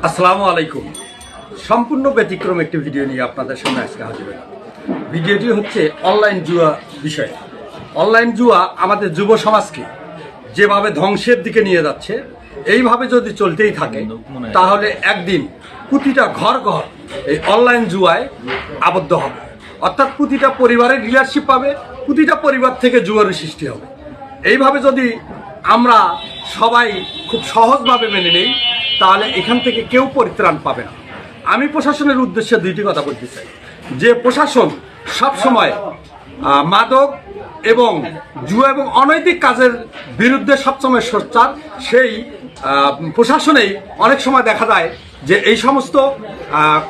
আসসালামু আলাইকুম। সম্পূর্ণ ব্যতিক্রম একটি ভিডিও নিয়ে আপনাদের সামনে আজকে হাজির হলাম। ভিডিওটি হচ্ছে অনলাইন জুয়া বিষয়ে। অনলাইন জুয়া আমাদের যুব সমাজকে যেভাবে ধ্বংসের দিকে নিয়ে যাচ্ছে, এইভাবে যদি চলতেই থাকে তাহলে একদিন প্রতিটা ঘর ঘর এই অনলাইন জুয়ায় আবদ্ধ হবে। অর্থাৎ প্রতিটা পরিবারের ডিলারশিপ পাবে, প্রতিটা পরিবার থেকে জুয়ার সৃষ্টি হবে। এইভাবে যদি আমরা সবাই খুব সহজভাবে মেনে নেই তাহলে এখান থেকে কেউ পরিত্রাণ পাবে না। আমি প্রশাসনের উদ্দেশ্যে দুইটি কথা বলতে চাই। যে প্রশাসন সবসময় মাদক এবং জুয়া এবং অনৈতিক কাজের বিরুদ্ধে সবসময় সোচ্চার, সেই প্রশাসনেই অনেক সময় দেখা যায় যে এই সমস্ত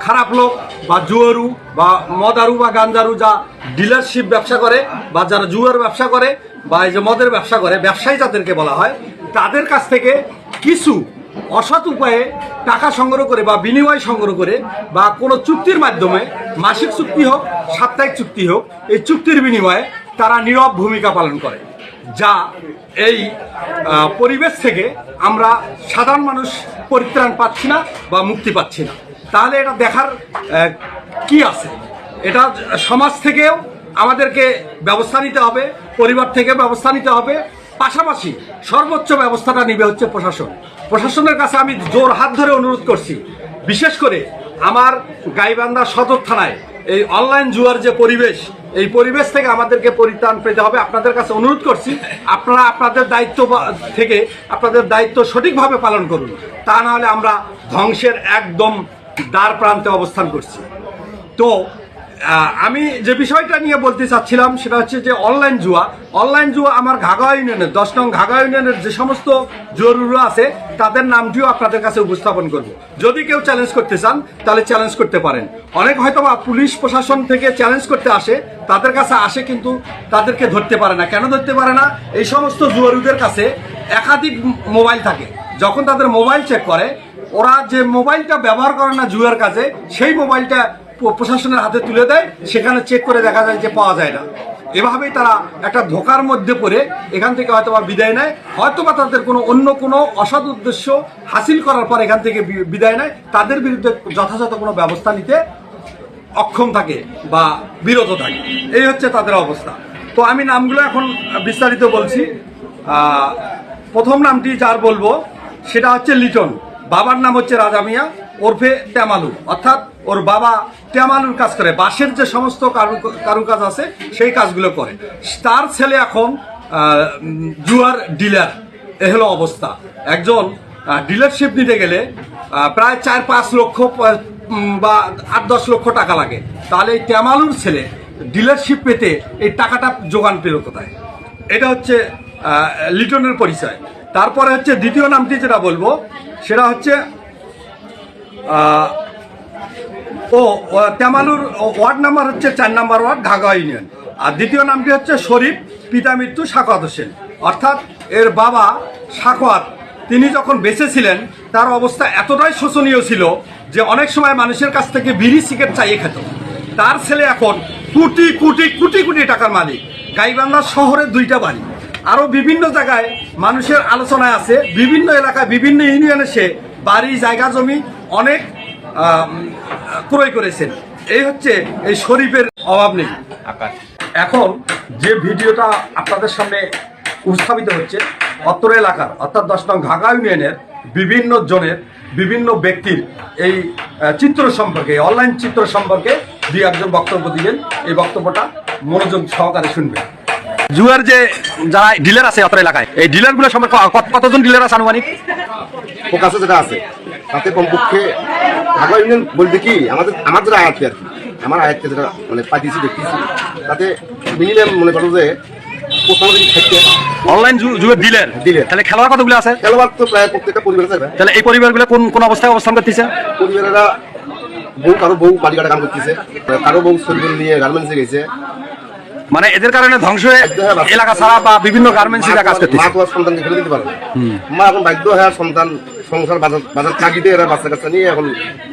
খারাপ লোক বা জুয়ারু বা মদারু বা গাঞ্জারু যা ডিলারশিপ ব্যবসা করে বা যারা জুয়ার ব্যবসা করে বা এই যে মদের ব্যবসা করে, ব্যবসায়ী যাদেরকে বলা হয়, তাদের কাছ থেকে কিছু অসৎ উপায়ে টাকা সংগ্রহ করে বা বিনিময় সংগ্রহ করে বা কোনো চুক্তির মাধ্যমে, মাসিক চুক্তি হোক সাপ্তাহিক চুক্তি হোক, এই চুক্তির বিনিময়ে তারা নীরব ভূমিকা পালন করে, যা এই পরিবেশ থেকে আমরা সাধারণ মানুষ পরিত্রাণ পাচ্ছি না বা মুক্তি পাচ্ছি না। তাহলে এটা দেখার কি আছে? এটা সমাজ থেকেও আমাদেরকে ব্যবস্থা নিতে হবে, পরিবার থেকে ব্যবস্থা নিতে হবে, পাশাপাশি সর্বোচ্চ ব্যবস্থাটা নিবে হচ্ছে প্রশাসন। প্রশাসনের কাছে আমি জোর হাত ধরে অনুরোধ করছি, বিশেষ করে আমার গাইবান্ধা সদর থানায় এই অনলাইন জুয়ার যে পরিবেশ, এই পরিবেশ থেকে আমাদেরকে পরিত্রাণ পেতে হবে। আপনাদের কাছে অনুরোধ করছি, আপনারা আপনাদের দায়িত্ব থেকে আপনাদের দায়িত্ব সঠিকভাবে পালন করুন, তা না হলে আমরা ধ্বংসের একদম দ্বার প্রান্তে অবস্থান করছি। তো আমি যে বিষয়টা নিয়ে বলতে চাচ্ছিলাম সেটা হচ্ছে যে অনলাইন জুয়া আমার ঘাগাঁও ইউনিয়নের 10 নং ঘাগাঁও ইউনিয়নের যে সমস্ত জুয়ারুরা আছে তাদের নামটিও আপনাদের কাছে উপস্থাপন করব। যদি কেউ চ্যালেঞ্জ করতে চান তাহলে চ্যালেঞ্জ করতে পারেন। অনেক হয়তোবা পুলিশ প্রশাসন থেকে চ্যালেঞ্জ করতে আসে, তাদের কাছে আসে কিন্তু তাদেরকে ধরতে পারে না। কেন ধরতে পারে না? এই সমস্ত জুয়ারুদের কাছে একাধিক মোবাইল থাকে। যখন তাদের মোবাইল চেক করে, ওরা যে মোবাইলটা ব্যবহার করে না জুয়ার কাজে, সেই মোবাইলটা প্রশাসনের হাতে তুলে দেয়, সেখানে চেক করে দেখা যায় যে পাওয়া যায় না। এভাবেই তারা একটা ধোকার মধ্যে পড়ে এখান থেকে হয়তোবা বিদায় নেয়, হয়তোবা তাদের কোনো অন্য কোনো অসৎ উদ্দেশ্য হাসিল করার পর এখান থেকে বিদায় নেয়, তাদের বিরুদ্ধে যথাযথ কোনো ব্যবস্থা নিতে অক্ষম থাকে বা বিরত থাকে। এই হচ্ছে তাদের অবস্থা। তো আমি নামগুলো এখন বিস্তারিত বলছি। প্রথম নামটি যার বলবো সেটা হচ্ছে লিটন। বাবার নাম হচ্ছে রাজা মিয়া ওরফে টেমালু, অর্থাৎ ওর বাবা টেমালুর কাজ করে, বাঁশের যে সমস্ত কারুকাজ আছে সেই কাজগুলো করে। তার ছেলে এখন জুয়ার ডিলার। এ হলো অবস্থা। একজন ডিলারশিপ নিতে গেলে প্রায় 4-5 লক্ষ বা 8-10 লক্ষ টাকা লাগে। তাহলে এই টেমালুর ছেলে ডিলারশিপ পেতে এই টাকাটা যোগান পেল কোথায়? এটা হচ্ছে লিটনের পরিচয়। তারপরে হচ্ছে দ্বিতীয় নামটি যেটা বলবো সেটা হচ্ছে তেমালুর ওয়ার্ড নাম্বার হচ্ছে 4 নম্বর ওয়ার্ড, ঘাগাঁও ইউনিয়ন। আর দ্বিতীয় নামটি হচ্ছে শরীফ, পিতা মৃত্যু সাখাওয়াত হোসেন। অর্থাৎ এর বাবা সাখাওয়াত, তিনি যখন বেঁচে ছিলেন তার অবস্থা এতটাই শোচনীয় ছিল যে অনেক সময় মানুষের কাছ থেকে বিড়ি সিগারেট চাইয়ে খেত। তার ছেলে এখন কোটি কোটি কোটি কোটি টাকার মালিক। গাইবান্ধা শহরে 2টা বাড়ি, আরও বিভিন্ন জায়গায় মানুষের আলোচনায় আছে, বিভিন্ন এলাকায় বিভিন্ন ইউনিয়নে সে বাড়ি জায়গা জমি অনেক ক্রয় করেছেন। এই হচ্ছে এই শরীফের অভাব নেই। এখন যে ভিডিওটা আপনাদের সামনে উপস্থাপিত হচ্ছে অত্র এলাকার, অর্থাৎ 10 নং ঘাগাঁও ইউনিয়নের বিভিন্ন জনের বিভিন্ন ব্যক্তির এই চিত্র সম্পর্কে, অনলাইন চিত্র সম্পর্কে 2-1 বক্তব্য দিবেন। এই বক্তব্যটা মনোযোগ সহকারে শুনবেন। জুয়ার যে যারা ডিলার আছে অত্র এলাকায়, এই ডিলারগুলো সম্পর্কে কতজন ডিলার আছে আনুমানিক? ও কাছে যেটা আছে তাতে কমপক্ষে ঘাগাঁও ইউনিয়ন বলতে কি আমার যেটা আয়াতকে আর কি, আমার আয়াতকে যেটা মানে পাঠিয়েছি দেখতেছি, তাতে মিনিমাম মনে করো যে অনলাইন জুয়ের ডিলার। তাহলে খেলোয়াড় কতগুলো আছে? খেলোয়াড় তো প্রায় প্রত্যেকটা পরিবার যাবে। তাহলে এই পরিবারগুলো কোন অবস্থায় অবস্থান করতেছে? পরিবারেরা কারো বউ বাড়িঘাটে কাম করতেছে, কারো বউ শরীর নিয়ে গার্মেন্টসে গেছে। মানে এদের কারণে ধ্বংস হয়ে এলাকা ছাড়া বা বিভিন্ন গার্মেন্টসে কাজ করতেছে। মা তো আর সন্তানকে ফেলে দিতে পারে না। মা এখন বাধ্য হয়ে সন্তান সংসার বাজার চাকরিতে এরা বাচ্চা কাচ্চা নিয়ে এখন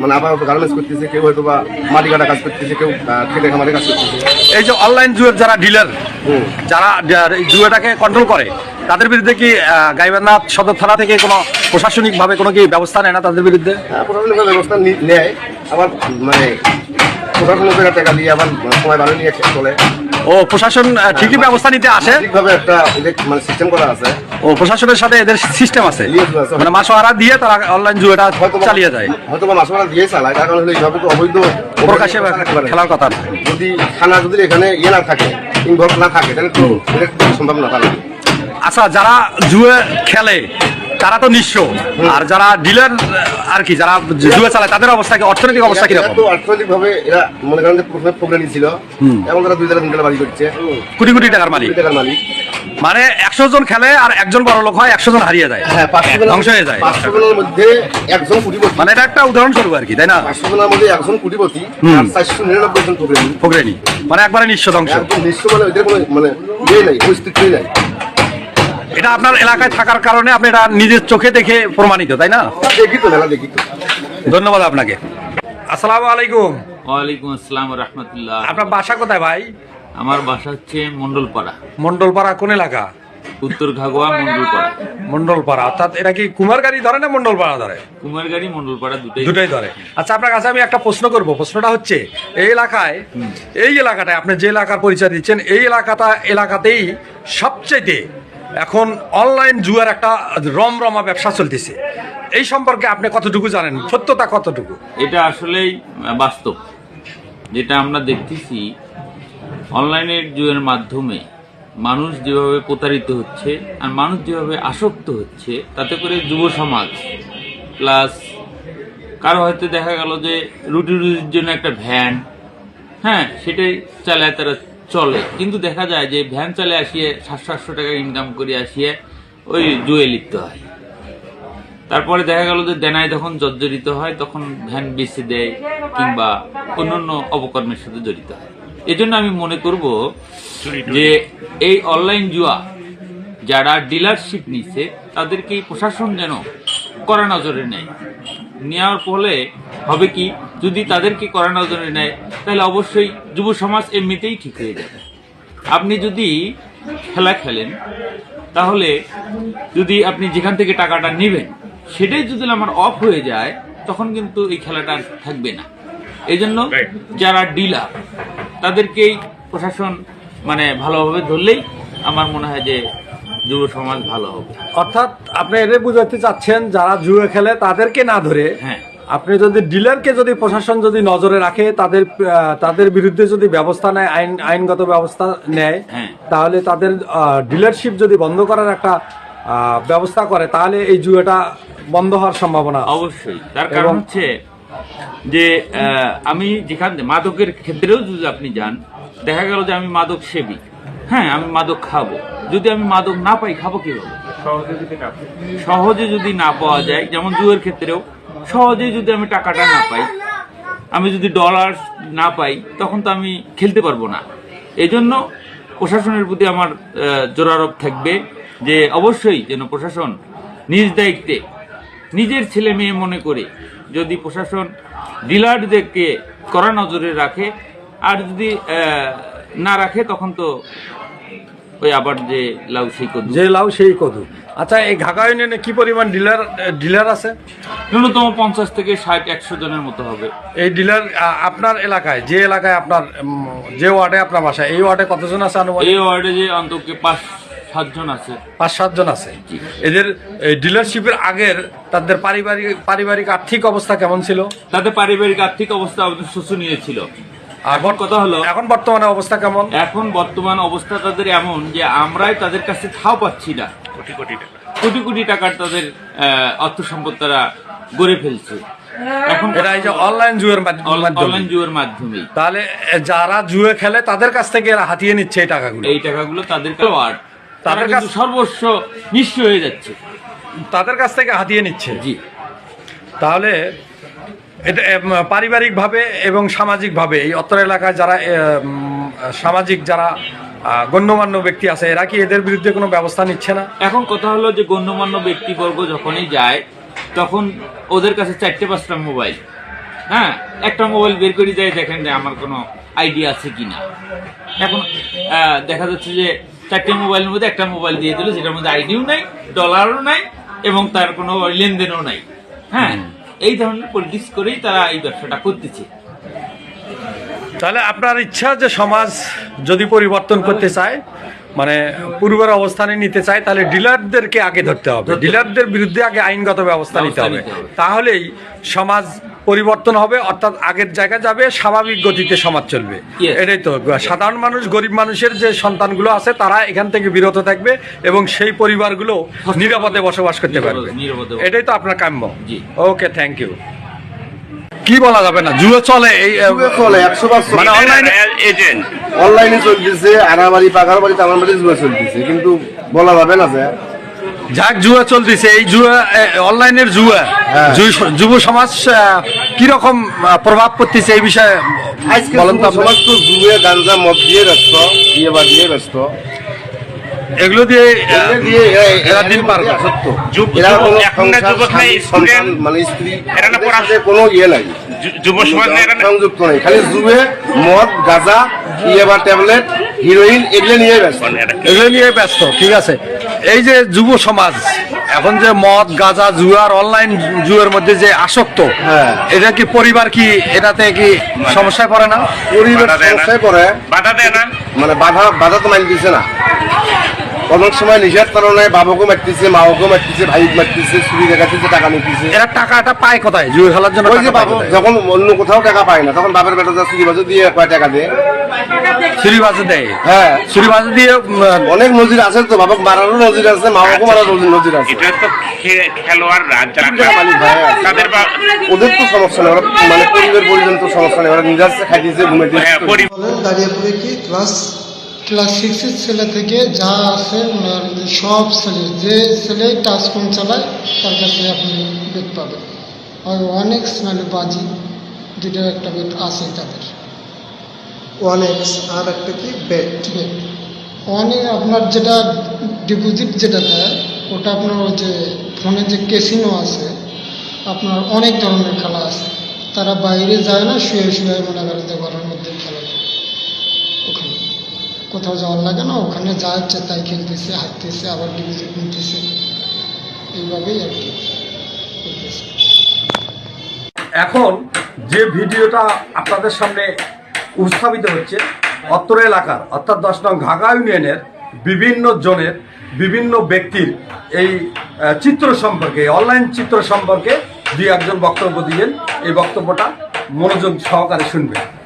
মানে আবার গার্মেন্টস করতেছে, কেউ হয়তো বা মাটিকাটা কাজ করতেছে, কেউ খেটে খামারে কাজ করতেছে। এই যে অনলাইন জুয়ের যারা ডিলার, যারা জুয়াটাকে কন্ট্রোল করে, তাদের বিরুদ্ধে কি গাইবান্ধা সদর থানা থেকে কোনো প্রশাসনিকভাবে কোনো কি ব্যবস্থা নেয় না তাদের বিরুদ্ধে? প্রশাসনিক ব্যবস্থা নেয়, আবার মানে প্রশাসনিক টাকা দিয়ে আবার সময় ভালো নিয়ে চলে। ও প্রশাসন ঠিকই ব্যবস্থা নিতে আসে, ঠিকভাবে একটা এদের মানে সিস্টেম করা আছে। ও প্রশাসনের সাথে এদের সিস্টেম আছে, মানে মাসোহারা দিয়ে তারা অনলাইন জুয়াটা চালিয়ে যায়। হয়তো বা মাসোহারা দিয়ে চালায়, তার কারণ হলো এইভাবে তো অবৈধ প্রকাশ্যে খেলার কথা না। যদি থানা যদি এখানে ইয়ে না থাকে, ইনভলভ না থাকে, তাহলে তো এটা সম্ভব না। তাহলে আচ্ছা, যারা জুয়ে খেলে তারা তো নিঃস্ব, আর যারা ডিলার আর কি যারা জুয়ে চালায় তাদের অবস্থা কি, অর্থনৈতিক অবস্থা কিরকম? তো অর্থনৈতিক ভাবে এরা মনে করেন যে প্রথমে প্রোগ্রাম ছিল, এবং তারা 2 টাকা 3 টাকা বাড়ি করছে, কোটি কোটি টাকার মালিক। মানে 100 জন খেলে আর একজন বড় লোক হয়, 100 জন হারিয়ে যায়, হ্যাঁ, 500 ধ্বংস হয়ে যায়। 500 জনের মধ্যে একজন কোটিপতি, মানে এটা একটা উদাহরণস্বরূপ আর কি, তাই না? 500 জনের মধ্যে একজন কোটিপতি আর 499 জন ফকরেনি, মানে একবারে নিঃস্ব, ধ্বংস। একদম নিঃস্ব, মানে ওদের কোনো মানে ইয়ে নাই, অস্তিত্বই নাই। এটা আপনার এলাকায় থাকার কারণে আপনি এটা নিজের চোখে দেখে প্রমাণিত, তাই না? দেখি তো, মেলা দেখি তো। ধন্যবাদ আপনাকে। আসসালামু আলাইকুম। ওয়ালাইকুম আসসালাম ওয়া রাহমাতুল্লাহ। আপনার বাসা কোথায় ভাই? আমার বাসা হচ্ছে মন্ডলপাড়া। মন্ডলপাড়া কোন এলাকা? উত্তর ঘাগোয়া মন্ডলপাড়া। মন্ডলপাড়া অর্থাৎ এটা কি কুমারগাড়ি ধরে না মন্ডলপাড়া ধরে? কুমারগাড়ি মন্ডলপাড়া দুটাই ধরে। আচ্ছা, আপনার কাছে আমি একটা প্রশ্ন করব। প্রশ্নটা হচ্ছে, এই এলাকাটায় আপনি যে এলাকার পরিচয় দিচ্ছেন, এই এলাকাতেই সবচেয়ে এখন অনলাইন জুয়ার একটা রমরমা ব্যবসা চলতেছে। এই সম্পর্কে আপনি কতটুকু জানেন, সত্যতা কতটুকু? এটা আসলেই বাস্তব, যেটা আমরা দেখতেছি অনলাইনের জুয়ের মাধ্যমে মানুষ যেভাবে প্রতারিত হচ্ছে আর মানুষ যেভাবে আসক্ত হচ্ছে, তাতে করে যুব সমাজ প্লাস কারো হয়তো দেখা গেল যে রুটির জন্য একটা ভ্যান, হ্যাঁ, সেটাই চালায় তারা চলে, কিন্তু দেখা যায় যে ভ্যান চালে আসিয়ে 700-800 টাকা ইনকাম করে আসিয়ে ওই জুয়ে লিপ্ত হয়। তারপরে দেখা গেল যে দেনায় যখন জর্জরিত হয় তখন ভ্যান বেচে দেয় কিংবা অন্যান্য অপকর্মের সাথে জড়িত হয়। এজন্য আমি মনে করব যে এই অনলাইন জুয়া যারা ডিলারশিপ নিচ্ছে তাদেরকে প্রশাসন যেন কড়া নজরে নেয়। নেওয়ার ফলে হবে কি, যদি তাদেরকে কড়া নজরে নেয় তাহলে অবশ্যই যুব সমাজ এমনিতেই ঠিক হয়ে যাবে। আপনি যদি খেলা খেলেন, তাহলে যদি আপনি যেখান থেকে টাকাটা নেবেন সেটাই যদি আমার অফ হয়ে যায়, তখন কিন্তু এই খেলাটা থাকবে না। এই জন্য যারা ডিলার তাদেরকেই প্রশাসন মানে ভালোভাবে ধরলেই আমার মনে হয় যে যুব সমাজ ভালো হবে। অর্থাৎ আপনি এটা বুঝাতে চাচ্ছেন, যারা জুয়ে খেলে তাদেরকে না ধরে, হ্যাঁ, আপনি যদি ডিলারকে যদি প্রশাসন যদি নজরে রাখে, তাদের বিরুদ্ধে যদি ব্যবস্থা নেয়, আইনগত ব্যবস্থা নেয়, হ্যাঁ, তাহলে তাদের ডিলারশিপ যদি বন্ধ করার একটা ব্যবস্থা করে, তাহলে এই জুয়াটা বন্ধ হওয়ার সম্ভাবনা অবশ্যই। তার কারণ হচ্ছে যে আমি যেখান মাদকের ক্ষেত্রেও যদি আপনি যান, দেখা গেল যে আমি মাদক সেবী, হ্যাঁ, আমি মাদক খাবো, যদি আমি মাদক না পাই খাবো কিভাবে? সহজে যদি না পাওয়া যায়, যেমন জুয়ের ক্ষেত্রেও সহজে যদি আমি টাকাটা না পাই, আমি যদি ডলার না পাই, তখন তো আমি খেলতে পারবো না। এই জন্য প্রশাসনের প্রতি আমার জোরারোপ থাকবে যে অবশ্যই যেন প্রশাসন নিজ দায়িত্বে নিজের ছেলে মেয়ে মনে করে যদি প্রশাসন ডিলারদেরকে কড়া নজরে রাখে, আর যদি না রাখে তখন তো ওই আবার যে লাউ সেই কদু। আচ্ছা, এই ঘাগা ইউনিয়নে কি পরিমাণ ডিলার আছে? ন্যূনতম 50 থেকে 60-100 জনের মতো হবে। এই ডিলার আপনার এলাকায়, যে এলাকায় আপনার যে ওয়ার্ডে আপনার বাসা, এই ওয়ার্ডে কতজন আছে? এই ওয়ার্ডে যে অন্তত 5-7 জন আছে। 5-7 জন আছে। এদের ডিলারশিপের আগের তাদের পারিবারিক আর্থিক অবস্থা কেমন ছিল? তাদের পারিবারিক আর্থিক অবস্থা শোচনীয় ছিল। এখন কথা হলো, এখন বর্তমানে অবস্থা কেমন? এখন বর্তমান অবস্থা তাদের এমন যে আমরাই তাদের কাছে ধাও পাচ্ছি না। কোটি কোটি টাকার তাদের অর্থ সম্পদ তারা গড়ে ফেলছে। এখন এটা এই যে অনলাইন জুয়ের মাধ্যমে। তাহলে যারা জুয়ে খেলে তাদের কাছ থেকে এরা হাতিয়ে নিচ্ছে এই টাকাগুলো তাদের কাছে সর্বস্ব নিঃস্ব হয়ে যাচ্ছে, তাদের কাছ থেকে হাতিয়ে নিচ্ছে। জি, তাহলে এটা পারিবারিকভাবে এবং সামাজিকভাবে এই অত্র এলাকায় যারা সামাজিক যারা গণ্যমান্য ব্যক্তি আছে, এরা কি এদের বিরুদ্ধে কোনো ব্যবস্থা নিচ্ছে না? এখন কথা হলো যে গণ্যমান্য ব্যক্তিবর্গ যখনই যায় তখন ওদের কাছে 4-5টা মোবাইল, হ্যাঁ, একটা মোবাইল বের করে যায়, দেখেন যে আমার কোনো আইডিয়া আছে কিনা। এখন দেখা যাচ্ছে যে 4টে মোবাইলের মধ্যে একটা মোবাইল দিয়ে দিল যেটার মধ্যে আইডিও নাই, ডলারও নাই, এবং তার কোনো লেনদেনও নাই। হ্যাঁ, এই ধরনের পলিটিক্স করেই তারা এই ব্যবসাটা করতেছে। তাহলে আপনার ইচ্ছা যে সমাজ যদি পরিবর্তন করতে চায়, মানে পূর্বের অবস্থানে নিতে চায়, তাহলে ডিলারদেরকে আগে ধরতে হবে, ডিলারদের বিরুদ্ধে আগে আইনগত ব্যবস্থা নিতে হবে, তাহলেই সমাজ পরিবর্তন হবে, অর্থাৎ আগের জায়গায় যাবে, স্বাভাবিক গতিতে সমাজ চলবে। Yes. এটাই তো, সাধারণ মানুষ, গরিব মানুষের যে সন্তানগুলো আছে তারা এখান থেকে বিরত থাকবে এবং সেই পরিবারগুলো নিরাপদে বসবাস করতে পারবে। নিরাপদে। এটাই তো আপনার কাম্য। জি। ওকে, থ্যাংক ইউ। কি বলা যাবে না, জুয়া চলে এই জুয়া চলে 100% মানে অনলাইনে এজেন্ট অনলাইনে চলতেছে, আনাবাড়ি পাকার বাড়ি তামার বাড়ি জুয়া চলতেছে, কিন্তু বলা যাবে না যে যাক জুয়া চলতেছে, এই জুয়া অনলাইনের জুয়া হ্যাঁ। যুব সমাজ কিরকম প্রভাব পড়তেছে এই বিষয়ে আজকে বলেন তো যুব আপনি। সমাজ তো জুয়ে গাঞ্জা মদ দিয়ে ব্যস্ত, বিয়ে বা দিয়ে ব্যস্ত, এগুলো দিয়ে এগুলো দিয়ে এরা দিন পার করে। সত্য যুব- এরা কোনো এখনকার সংসার, যুবক নাই, স্বামী, সন্তান, student, মানে স্ত্রী, এরা না এদের পড়াশোনা- সাথে কোনো ইয়ে নাই, যুব সমাজ এরা না- সংযুক্ত নেই, খালি জুয়ে, মদ, গাঁজা, ইয়ে বা ট্যাবলেট, হিরোইন, এগুলো নিয়ে ব্যস্ত। এগুলো নিয়ে ব্যস্ত। ঠিক আছে, এই যে যুব সমাজ এখন যে মদ গাঁজা জুয়ার অনলাইন জুয়ার মধ্যে যে আসক্ত, হ্যাঁ। এটা কি পরিবার কি এটাতে কি সমস্যায় পড়ে না? পরিবেশ বাধা দেয় না। সমস্যায় পড়ে, বাধা দেয় না। মানে বাধা তো মাইন দিচ্ছে না। অনেক সময় নিজের কারণে বাবাকে মারতেছে, মাকে মারতেছে, ভাইকে মারতেছে, চুরি দেখাতেছে, টাকা নিতেছে। এরা টাকাটা পায় কোথায় জুয়া খেলার জন্য? ওই যে টাকা পায় বাবা কোথায়? যখন অন্য কোথাও টাকা পায় না, তখন বাপের বেটা চুরি বাজে দিয়ে কয় টাকা দেয়। চুরিবাজে দেয়। হ্যাঁ, চুরিবাজে দিয়ে অনেক নজির আছে তো, বাবাকে মারারও নজির আছে, মাকে মারারও নজির আছে। এটা তো খেলোয়াড়রা যারা টাকা মালিক ভাই আছে। তাদের ওদের তো সমস্যা নেই, ওরা মানে পরিবার পর্যন্ত সমস্যা নেই, ওরা নিজের খাইতেছে, ঘুমাইতেছে। বলেন দাঁড়িয়ে কি ক্লাস 6-এর ছেলে থেকে যা আছে ওনার সব ছেলে, যে ছেলে টাচ ফোন চালায় তার কাছে আপনি বেট পাবেন। আর অনেক নাহলে বাজি, দুটো একটা বেট আছে তাদের। 1x আর একটা কি বেট। বেট অনেক, আপনার যেটা ডিপোজিট যেটা দেয় ওটা আপনার ওই যে ফোনে যে ক্যাসিনো আছে, আপনার অনেক ধরনের খেলা আছে, তারা বাইরে যায় না, শুয়ে শুয়ে মনে করে যে ঘরের মধ্যে খেলা করে। ওখানে কোথাও যাওয়ার লাগে না, ওখানে যা ইচ্ছে তাই খেলতেছে, হাঁটতেছে, আবার ডিপোজিট নিতেছে, এইভাবেই আর কি করতেছে। এখন যে ভিডিওটা আপনাদের সামনে উপস্থাপিত হচ্ছে, অত্র এলাকার অর্থাৎ 10 নং ঘাগা ইউনিয়নের বিভিন্ন জনের বিভিন্ন ব্যক্তির এই চিত্র সম্পর্কে, অনলাইন চিত্র সম্পর্কে দুই একজন বক্তব্য দিবেন। এই বক্তব্যটা মনোযোগ সহকারে শুনবেন।